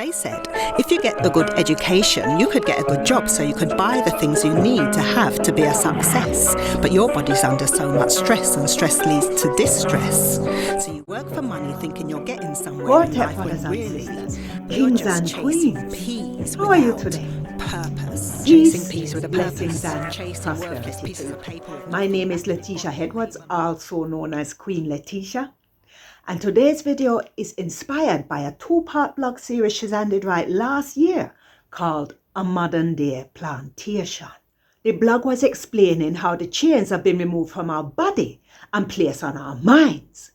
They said, if you get a good education, you could get a good job, so you could buy the things you need to have to be a success. But your body's under so much stress, and stress leads to distress. So you work for money thinking you're getting somewhere in life when really you're Kings just and chasing queens, peas how are you without today? purpose. Peace, Chasing peas with a blessings, purpose. and Chasing worthless prosperity pieces to of you. paper. My name is Leticia Edwards, also known as Queen Leticia. And today's video is inspired by a two-part blog series Cezanne did write last year called A Modern Day Plantation. The blog was explaining how the chains have been removed from our body and placed on our minds.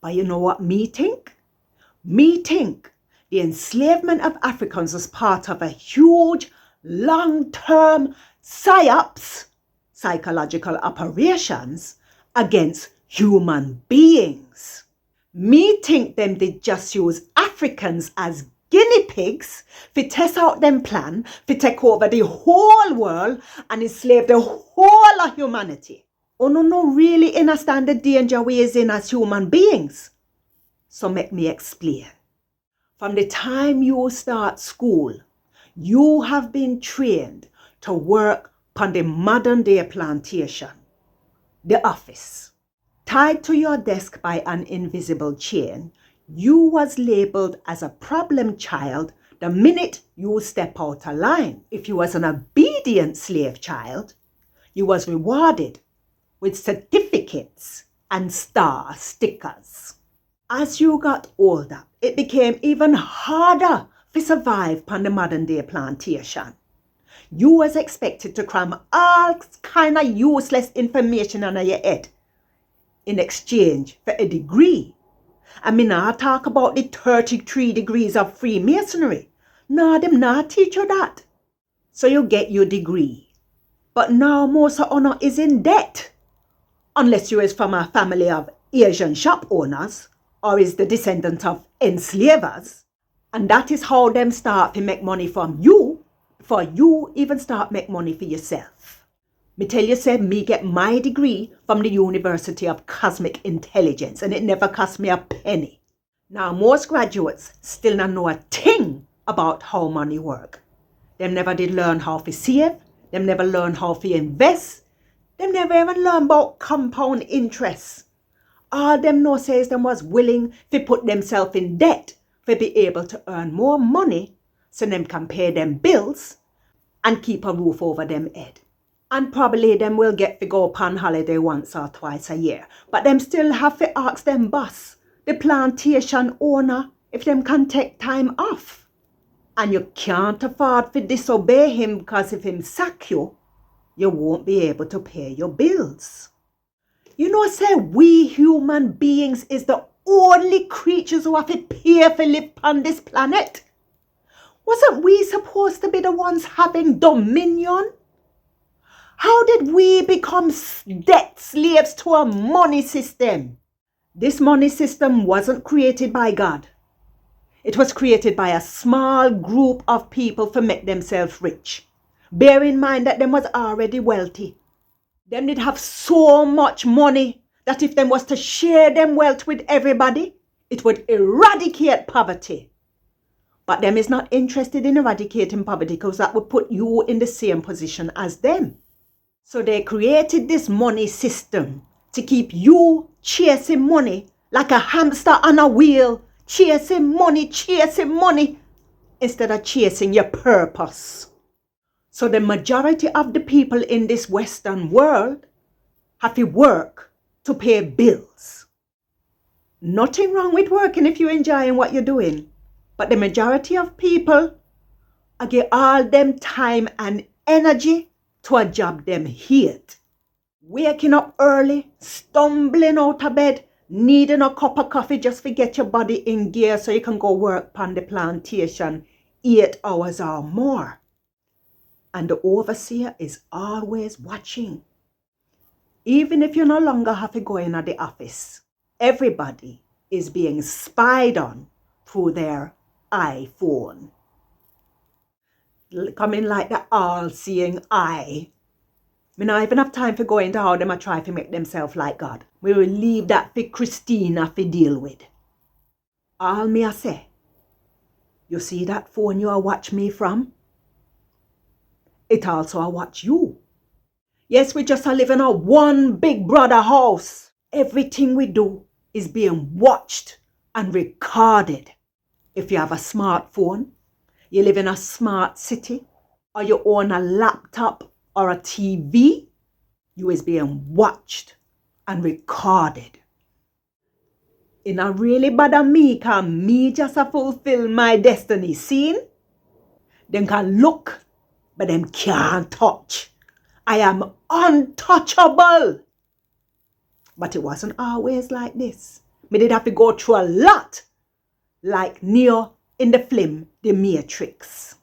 But you know what me think? Me think the enslavement of Africans was part of a huge, long-term psyops, psychological operations, against human beings. Me think them did just use Africans as guinea pigs to test out them plan to take over the whole world and enslave the whole of humanity. Oh no really understand the danger we is in as human beings. So make me explain. From the time you start school, you have been trained to work on the modern day plantation, the office. Tied to your desk by an invisible chain, you was labeled as a problem child the minute you step out of line. If you was an obedient slave child, you was rewarded with certificates and star stickers. As you got older, it became even harder to survive on the modern day plantation. You was expected to cram all kind of useless information on your head in exchange for a degree. I mean, I talk about the 33 degrees of Freemasonry. No, them not teach you that. So you get your degree. But now most of honor is in debt. Unless you is from a family of Asian shop owners or is the descendant of enslavers. And that is how them start to make money from you, for you even start make money for yourself. Me tell you, say, me get my degree from the University of Cosmic Intelligence, and it never cost me a penny. Now, most graduates still don't know a thing about how money work. Them never did learn how to save. Them never learn how to invest. Them never even learn about compound interest. All them know says them was willing to put themselves in debt to be able to earn more money so them can pay them bills and keep a roof over them head. And probably them will get to go upon holiday once or twice a year. But them still have to ask them boss, the plantation owner, if them can take time off. And you can't afford to disobey him because if him sack you, you won't be able to pay your bills. You know, say we human beings is the only creatures who have to pay for live on this planet. Wasn't we supposed to be the ones having dominion? How did we become debt slaves to a money system? This money system wasn't created by God. It was created by a small group of people to make themselves rich. Bear in mind that them was already wealthy. Them did have so much money that if them was to share them wealth with everybody, it would eradicate poverty. But them is not interested in eradicating poverty because that would put you in the same position as them. So they created this money system to keep you chasing money like a hamster on a wheel, chasing money, instead of chasing your purpose. So the majority of the people in this Western world have to work to pay bills. Nothing wrong with working if you're enjoying what you're doing. But the majority of people are give all them time and energy to a job them hate. Waking up early, stumbling out of bed, needing a cup of coffee just to get your body in gear so you can go work on the plantation 8 hours or more. And the overseer is always watching. Even if you no longer have to go in at the office, everybody is being spied on through their iPhone. Coming like the all-seeing eye. We not even have time to go into how them a try to make themselves like God. We will leave that for Christina to deal with. All me a say, You see that phone you watch me from? It also a watch you. Yes, we just live in a one big brother house. Everything we do is being watched and recorded. If you have a smartphone, you live in a smart city, or you own a laptop or a TV, you is being watched and recorded. It not really bother me, cause me just a fulfill my destiny. Seen? Them can look, but them can't touch. I am untouchable. But it wasn't always like this. Me did have to go through a lot, like Neo in the film The Matrix.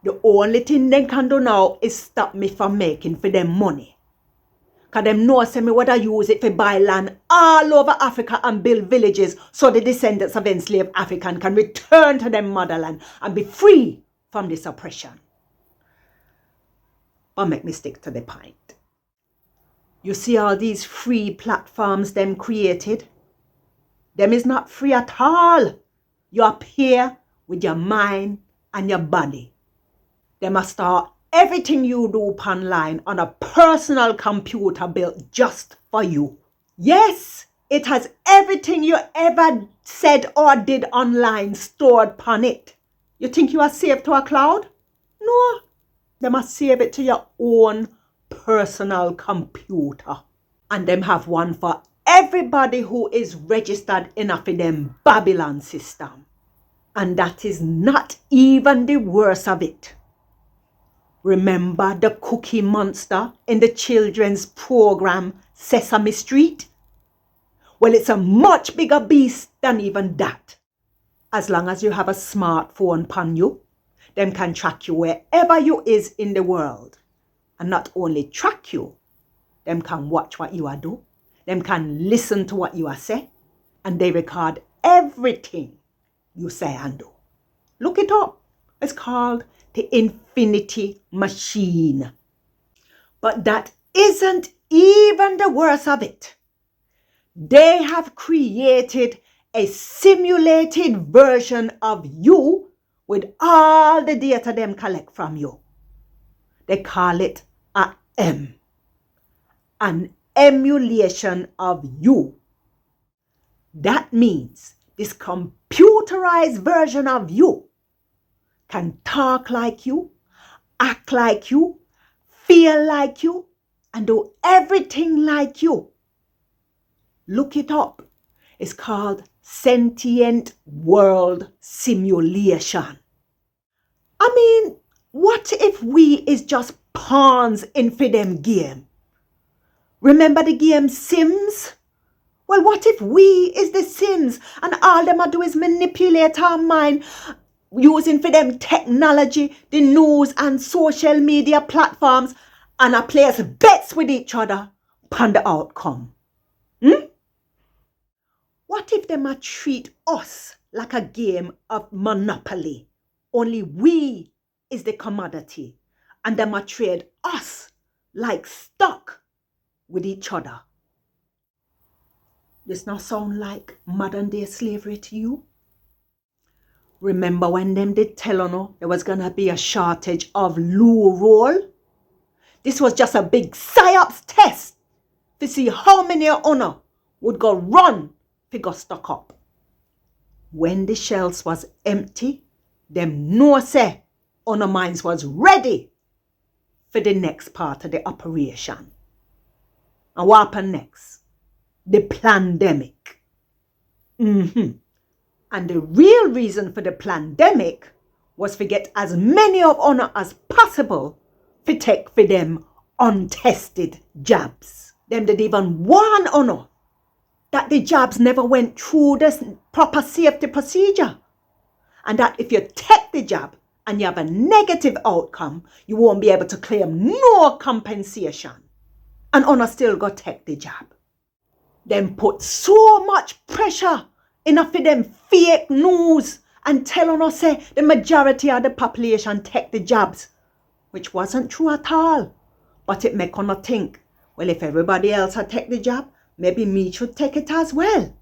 The only thing they can do now is stop me from making for them money. Cause them know say me would I use it for buy land all over Africa and build villages so the descendants of enslaved African can return to their motherland and be free from this oppression. But make me stick to the point. You see all these free platforms them created? Them is not free at all. You up here with your mind and your body. They must start everything you do online on a personal computer built just for you. Yes, it has everything you ever said or did online stored upon it. You think you are saved to a cloud? No, they must save it to your own personal computer. And them have one for everybody who is registered in a for them Babylon system. And that is not even the worst of it. Remember the cookie monster in the children's program Sesame Street? Well, it's a much bigger beast than even that. As long as you have a smartphone upon you, them can track you wherever you is in the world. And not only track you, them can watch what you are do, them can listen to what you are say, and they record everything you say and do. Look it up. It's called the Infinity Machine. But that isn't even the worst of it. They have created a simulated version of you with all the data them collect from you. They call it an emulation of you. That means this computerized version of you can talk like you, act like you, feel like you, and do everything like you. Look it up. It's called Sentient World Simulation. I mean, what if we is just pawns in for them game? Remember the game Sims? Well, what if we is the Sims and all them do is manipulate our mind using for them technology, the news and social media platforms, and place bets with each other upon the outcome? What if them treat us like a game of Monopoly? Only we is the commodity, and them trade us like stock with each other. This not sound like modern day slavery to you? Remember when them did tell you there was gonna be a shortage of loo roll? This was just a big psyops test to see how many of you would go run to go stock up. When the shelves was empty, them know say your minds was ready for the next part of the operation. And what happened next? The pandemic. And the real reason for the pandemic was to get as many of you as possible to take for them untested jabs. Them did even warn you that the jabs never went through the proper safety procedure. And that if you take the jab and you have a negative outcome, you won't be able to claim no compensation. And you still go take the jab. Them put so much pressure enough for them fake news and tell us say the majority of the population take the jabs, which wasn't true at all. But it make us think, well, if everybody else had take the jab, maybe me should take it as well.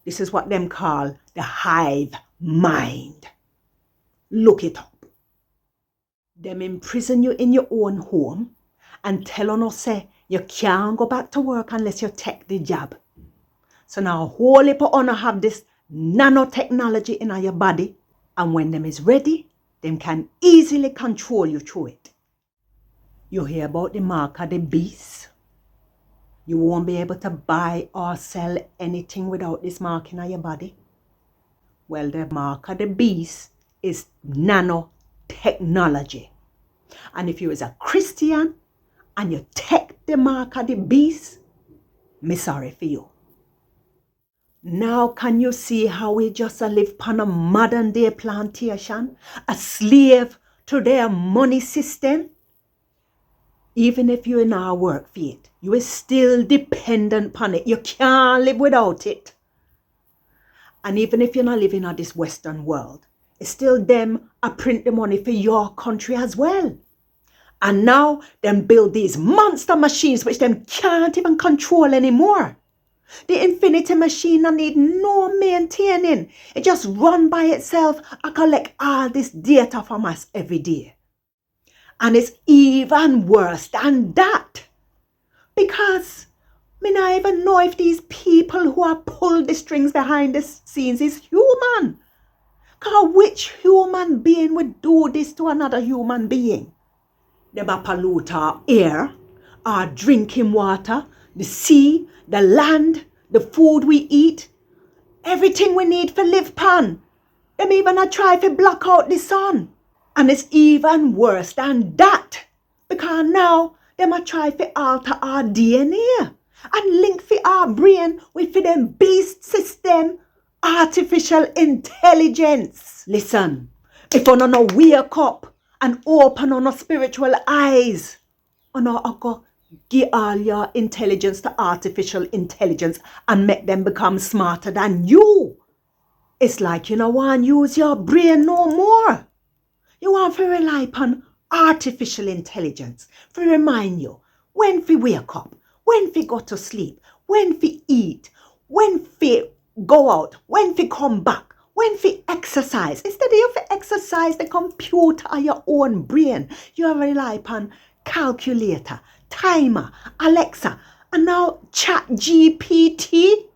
This is what them call the hive mind. Look it up. Them imprison you in your own home and tell on us say you can't go back to work unless you take the jab. So now whole heap of honor have this nanotechnology in your body, and when them is ready, them can easily control you through it. You hear about the mark of the beast? You won't be able to buy or sell anything without this mark in your body. Well, the mark of the beast is nanotechnology. And if you is a Christian and you take the mark of the beast, me sorry for you. Now can you see how we just live on a modern day plantation, a slave to their money system? Even if you in our work for it, you is still dependent upon it. You can't live without it. And even if you're not living in this Western world, it's still them a print the money for your country as well. And now them build these monster machines which them can't even control anymore. The infinity machine need no maintaining. It just run by itself and collect all this data from us every day. And it's even worse than that. Because me not even know if these people who are pulled the strings behind the scenes is human. Because which human being would do this to another human being? Them a pollute our air, our drinking water, the sea, the land, the food we eat, everything we need for live pan. Them even a try to block out the sun. And it's even worse than that. Because now them a try to alter our DNA and link for our brain with them beast system, artificial intelligence. Listen, if you no wake up and open on our spiritual eyes, you go give all your intelligence to artificial intelligence and make them become smarter than you. It's like you don't want to use your brain no more. You want to rely upon artificial intelligence to remind you when we wake up, when we go to sleep, when we eat, when we go out, when we come back, when we exercise. Instead of you exercise the computer or your own brain, you rely upon calculator, timer, Alexa, and now ChatGPT.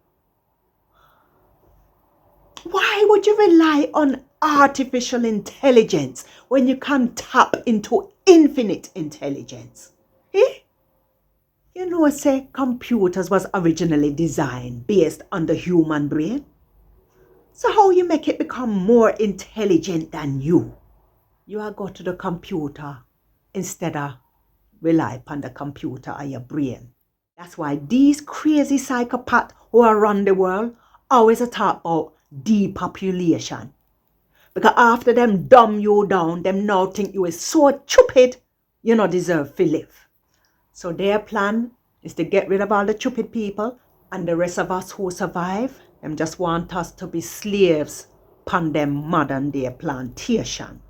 Why would you rely on artificial intelligence when you can tap into infinite intelligence? You know, say computers was originally designed based on the human brain. So how you make it become more intelligent than you? You are go to the computer instead of rely upon the computer or your brain. That's why these crazy psychopaths who are run the world always talk about depopulation. Because after them dumb you down, them now think you is so stupid, you not deserve to live. So their plan is to get rid of all the stupid people, and the rest of us who survive, them just want us to be slaves upon them modern day plantation.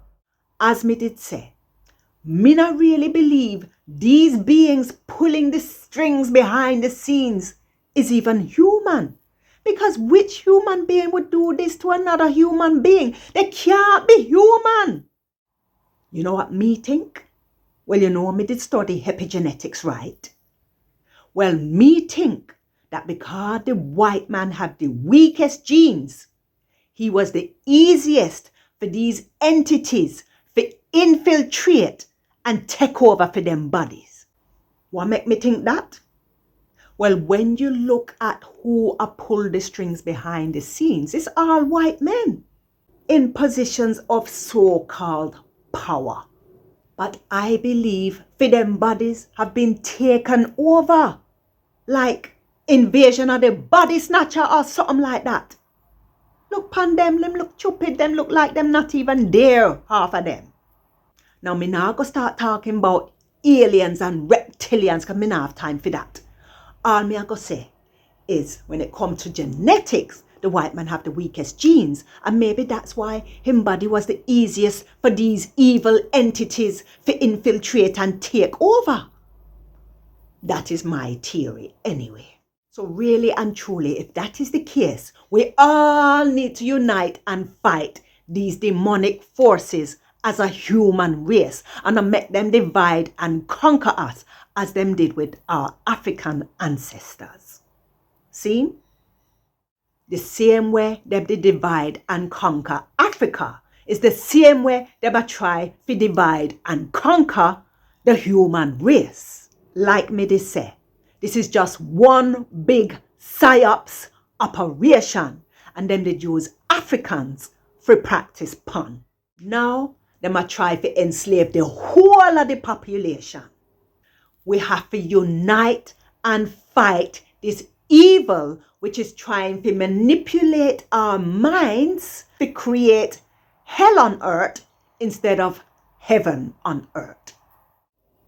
As me did say, me not really believe these beings pulling the strings behind the scenes is even human. Because which human being would do this to another human being? They can't be human. You know what me think? Well, you know, me did study epigenetics, right? Well, me think that because the white man had the weakest genes, he was the easiest for these entities to infiltrate and take over for them bodies. What make me think that? Well, when you look at who are pulled the strings behind the scenes, it's all white men in positions of so-called power. But I believe for them bodies have been taken over, like invasion of the body snatcher or something like that. Look upon them look stupid, them look like them not even there, half of them. Now, me now go start talking about aliens and reptilians because me not have time for that. All me I go say is when it comes to genetics, the white man have the weakest genes, and maybe that's why his body was the easiest for these evil entities to infiltrate and take over. That is my theory anyway. So really and truly, if that is the case, we all need to unite and fight these demonic forces as a human race and not make them divide and conquer us as them did with our African ancestors. See? The same way they did divide and conquer Africa is the same way they try to divide and conquer the human race. Like me they say, this is just one big psyops operation, and then they use Africans for practice pun. Now they might try to enslave the whole of the population. We have to unite and fight this evil which is trying to manipulate our minds to create hell on earth instead of heaven on earth.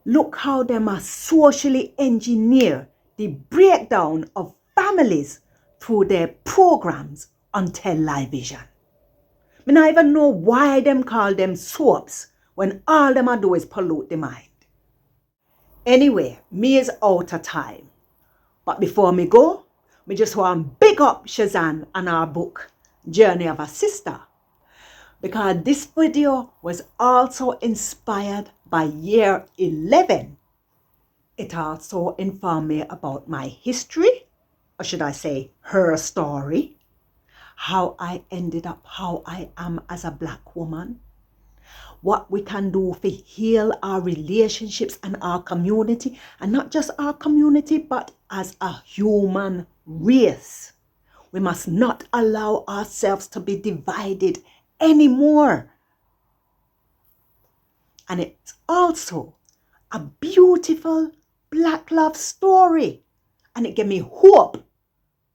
Look how they must socially engineer the breakdown of families through their programs on television. I don't even know why them call them soaps when all them do is pollute the mind. Anyway, me is out of time. But before me go, me just want to big up Cezanne and our book, Journey of a Sister. Because this video was also inspired by year 11. It also informed me about my history, or should I say her story, how I ended up how I am as a Black woman, what we can do to heal our relationships and our community, and not just our community, but as a human race. We must not allow ourselves to be divided anymore. And it's also a beautiful Black love story. And it gave me hope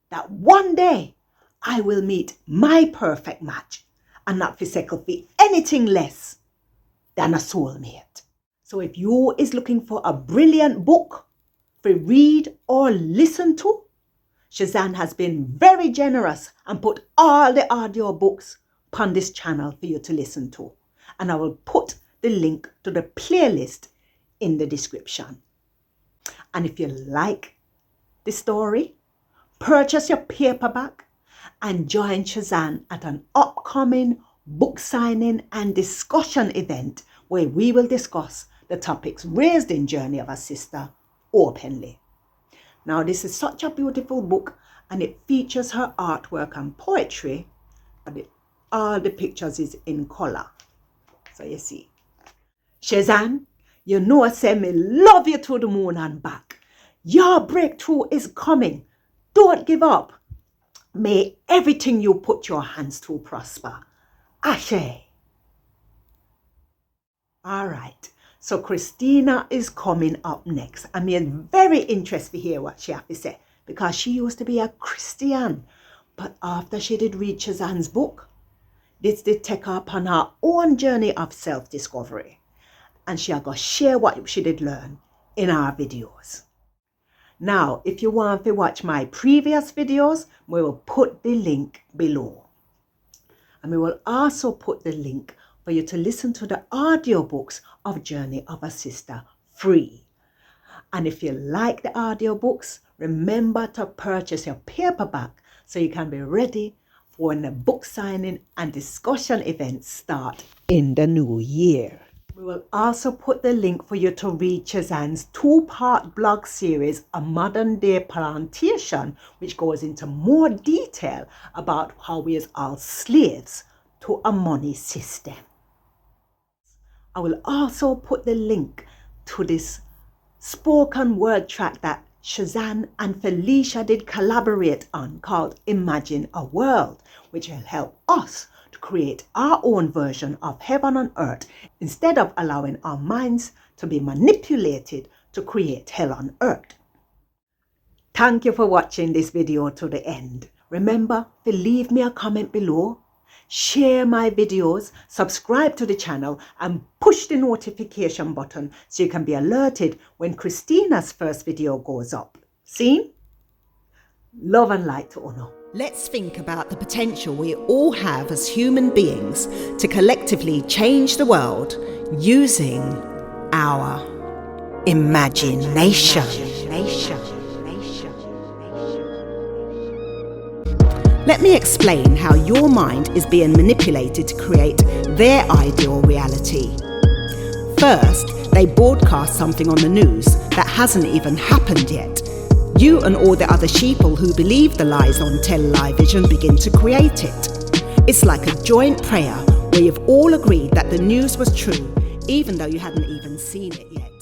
that one day I will meet my perfect match and not be settled for anything less than a soulmate. So if you is looking for a brilliant book to read or listen to, Cezanne has been very generous and put all the audiobooks on this channel for you to listen to. And I will put the link to the playlist in the description. And if you like the story, purchase your paperback and join Cezanne at an upcoming book signing and discussion event where we will discuss the topics raised in Journey of a Sister openly. Now, this is such a beautiful book, and it features her artwork and poetry, but all the pictures is in color. So you see. Cezanne, you know I say me love you to the moon and back. Your breakthrough is coming. Don't give up. May everything you put your hands to prosper. Ashe. All right. So Christina is coming up next. I'm very interested to hear what she has to say, because she used to be a Christian. But after she did read Cezanne's book, this did take her upon her own journey of self-discovery. And she going to share what she did learn in our videos. Now, if you want to watch my previous videos, we will put the link below. And we will also put the link for you to listen to the audiobooks of Journey of a Sister free. And if you like the audiobooks, remember to purchase your paperback so you can be ready for when the book signing and discussion events start in the new year. We will also put the link for you to read Cezanne's 2-part blog series, A Modern Day Plantation, which goes into more detail about how we are all slaves to a money system. I will also put the link to this spoken word track that Cezanne and Felicia did collaborate on called Imagine a World, which will help us to create our own version of heaven on earth instead of allowing our minds to be manipulated to create hell on earth. Thank you for watching this video to the end. Remember to leave me a comment below, share my videos, subscribe to the channel, and push the notification button so you can be alerted when Christina's first video goes up. See? Love and light to Uno. Let's think about the potential we all have as human beings to collectively change the world using our imagination. Let me explain how your mind is being manipulated to create their ideal reality. First, they broadcast something on the news that hasn't even happened yet. You and all the other sheeple who believe the lies on television begin to create it. It's like a joint prayer where you've all agreed that the news was true, even though you hadn't even seen it yet.